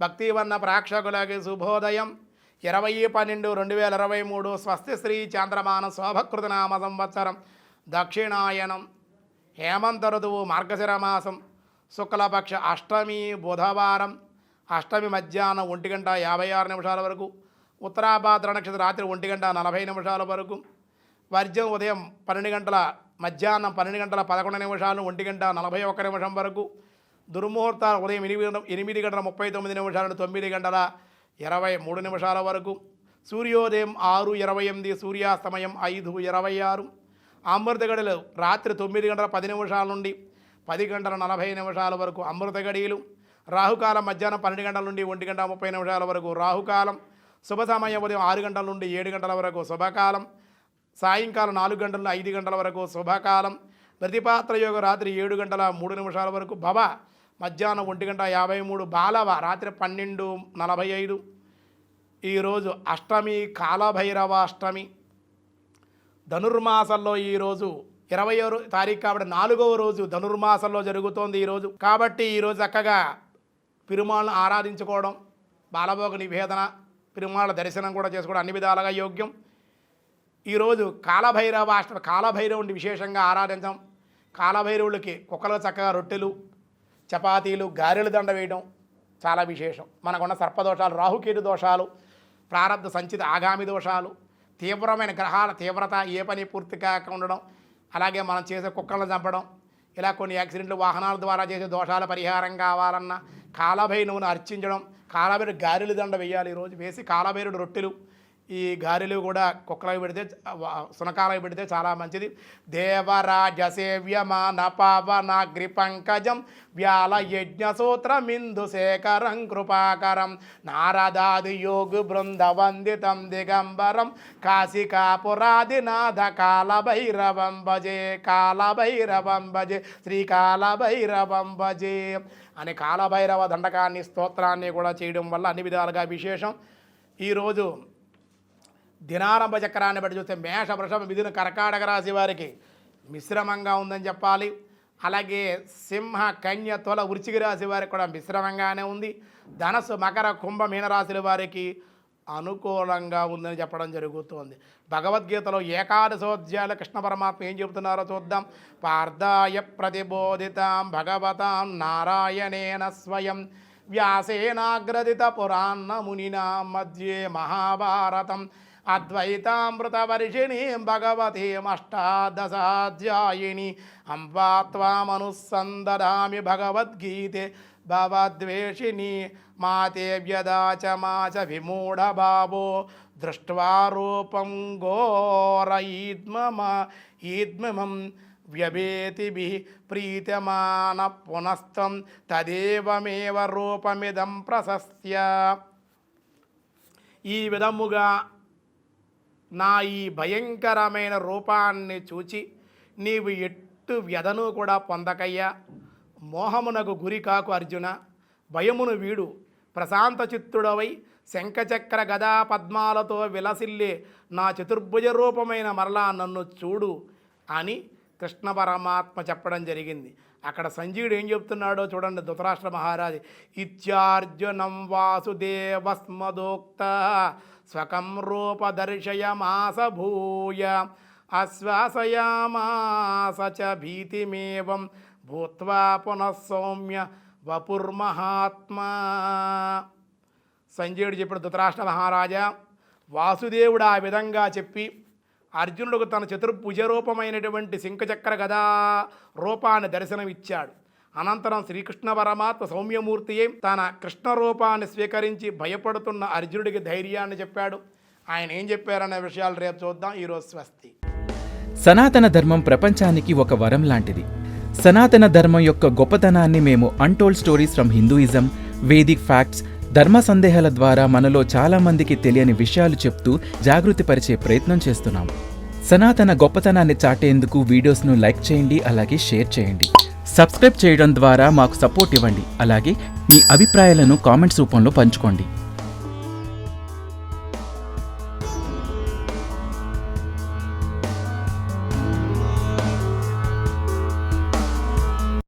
భక్తివన్న ప్రేక్షకులకి శుభోదయం. 20/12/2023 స్వస్తి శ్రీ చాంద్రమాన శోభకృత నామ సంవత్సరం దక్షిణాయనం హేమంత ఋతువు మార్గశిర మాసం శుక్లపక్ష అష్టమి బుధవారం. అష్టమి మధ్యాహ్నం 1:56 వరకు, ఉత్తరాభాద్ర నక్షత్రం రాత్రి 1:40 వరకు, వర్జం ఉదయం 12 గంటల మధ్యాహ్నం 12:11 1:41 వరకు, దుర్ముహూర్తాలు ఉదయం 8:39 9:23 వరకు, సూర్యోదయం 6:28 సూర్యాస్తమయం 5:26, అమృత గడియలు రాత్రి 9:10 నుండి 10:40 వరకు అమృత గడియలు, రాహుకాలం మధ్యాహ్నం 12 గంటల నుండి 1:30 వరకు రాహుకాలం, శుభ సమయం ఉదయం 6 గంటల నుండి 7 గంటల వరకు శుభకాలం, సాయంకాలం 4 గంటల నుండి 5 గంటల వరకు శుభకాలం, ప్రతిపాత్ర యోగ రాత్రి 7:03 వరకు, భవ మధ్యాహ్నం 1:53, బాలవ రాత్రి 12:45. ఈరోజు అష్టమి కాలభైరవ అష్టమి. ధనుర్మాసంలో ఈరోజు 20వ తారీఖు కాబట్టి 4వ రోజు ధనుర్మాసంలో జరుగుతోంది ఈరోజు. కాబట్టి ఈరోజు చక్కగా పెరుమాళ్ళను ఆరాధించుకోవడం, బాలభోగ నివేదన, పెరుమాళ్ళ దర్శనం కూడా చేసుకోవడం అన్ని విధాలుగా యోగ్యం. ఈరోజు కాలభైరవ అష్టమి. కాలభైరవుడిని విశేషంగా ఆరాధించడం, కాలభైరవుడికి కుక్కలకు చక్కగా రొట్టెలు, చపాతీలు, గారెలు దండ వేయడం చాలా విశేషం. మనకున్న సర్పదోషాలు, రాహుకేతు దోషాలు, ప్రారబ్ధ సంచిత ఆగామి దోషాలు, తీవ్రమైన గ్రహాల తీవ్రత, ఏ పని పూర్తి కాక ఉండడం, అలాగే మనం చేసే కుక్కలను చంపడం, ఇలా కొన్ని యాక్సిడెంట్లు, వాహనాల ద్వారా చేసే దోషాల పరిహారం కావాలన్నా కాలభైరవుని అర్చించడం, కాలభైరుడు గారెలు దండ వేయాలి ఈరోజు. వేసి కాలభైరుడు రొట్టెలు, ఈ గారెలు కూడా కుక్కలకు పెడితే, సునకాలకు పెడితే చాలా మంచిది. దేవరాజ సేవ్యమాన పావనాగ్రి పంకజం వ్యాల యజ్ఞసూత్రమిందు శేఖరం కృపాకరం నారదాది యోగు బృంద వందితం దిగంబరం కాశికాపురాదినాథ కాలభైరవం భజే, కాలభైరవం భజే, శ్రీకాలభైరవం భజే అని కాలభైరవ దండకాన్ని, స్తోత్రాన్ని కూడా చేయడం వల్ల అన్ని విధాలుగా విశేషం. ఈరోజు దినారంభ చక్రాన్ని బట్టి చూస్తే మేష, వృషభ, మిథున, కర్కాటక రాశి వారికి మిశ్రమంగా ఉందని చెప్పాలి. అలాగే సింహ, కన్య, తుల, వృశ్చిక రాశి వారికి కూడా మిశ్రమంగానే ఉంది. ధనస్సు, మకర, కుంభ, మీనరాశుల వారికి అనుకూలంగా ఉందని చెప్పడం జరుగుతోంది. భగవద్గీతలో ఏకాదశోధ్యాయుల కృష్ణ పరమాత్మ ఏం చెబుతున్నారో చూద్దాం. పార్థాయ ప్రతిబోధితాం భగవతాం నారాయణేన స్వయం వ్యాసేనాగ్రదిత పురాణ మునినా మధ్యే మహాభారతం అద్వైతామృతవర్షిణీం భగవతీం అష్టాదశాధ్యాయిని అంబా త్వామనుసందదామి భగవద్గీతే భవద్వేషిణి మాతే వ్యదాచ మాచ విమూఢభావో దృష్ట్వా రూపం ఘోరయిద్మం వ్యభేతిభిః ప్రీతమాన పునస్తం తదేవమేవ రూపమిదం ప్రశస్త్య. ఈ విధముగా నా ఈ భయంకరమైన రూపాన్ని చూచి నీవు ఎట్టు వ్యధను కూడా పొందకయ్యా. మోహమునకు గురి కాకు అర్జున, భయమును వీడు, ప్రశాంత చిత్తుడవై శంఖచక్ర గదా పద్మాలతో విలసిల్లే నా చతుర్భుజ రూపమైన మరలా నన్ను చూడు అని కృష్ణ పరమాత్మ చెప్పడం జరిగింది. అక్కడ సంజీవుడు ఏం చెప్తున్నాడో చూడండి. ధృతరాష్ట్ర మహారాజు ఇత్యార్జునం వాసుదేవస్మదోక్త స్వకం రూప దర్శయమాస భూయ ఆశ్వాసయామాస చ భీతిమేవం భూత్వా పునః సౌమ్య వపుర్మహాత్మా. సంజయుడు చెప్పాడు, ధృతరాష్ట్ర మహారాజా, వాసుదేవుడు ఆ విధంగా చెప్పి అర్జునుడికి తన చతుర్భుజ రూపమైనటువంటి శంఖచక్ర గదా రూపాన్ని దర్శనమిచ్చాడు. అనంతరం శ్రీకృష్ణ పరమాత్మ సౌమ్యమూర్తి తన కృష్ణ రూపాన్ని స్వీకరించి భయపడుతున్న అర్జునుడికి ధైర్యాన్ని చెప్పాడు. ఆయన ఏం చెప్పారనే విషయాలు రేపు చూద్దాం. ఈరోజు స్వస్తి. సనాతన ధర్మం ప్రపంచానికి ఒక వరం లాంటిది. సనాతన ధర్మం యొక్క గొప్పతనాన్ని మేము untold stories from Hinduism, Vedic facts, ధర్మ సందేహాల ద్వారా మనలో చాలా మందికి తెలియని విషయాలు చెప్తూ జాగృతి పరిచే ప్రయత్నం చేస్తున్నాం. సనాతన గొప్పతనాన్ని చాటేందుకు వీడియోస్ను లైక్ చేయండి, అలాగే షేర్ చేయండి. సబ్స్క్రైబ్ చేయడం ద్వారా మాకు సపోర్ట్ ఇవ్వండి. అలాగే మీ అభిప్రాయాలను కామెంట్స్ రూపంలో పంచుకోండి.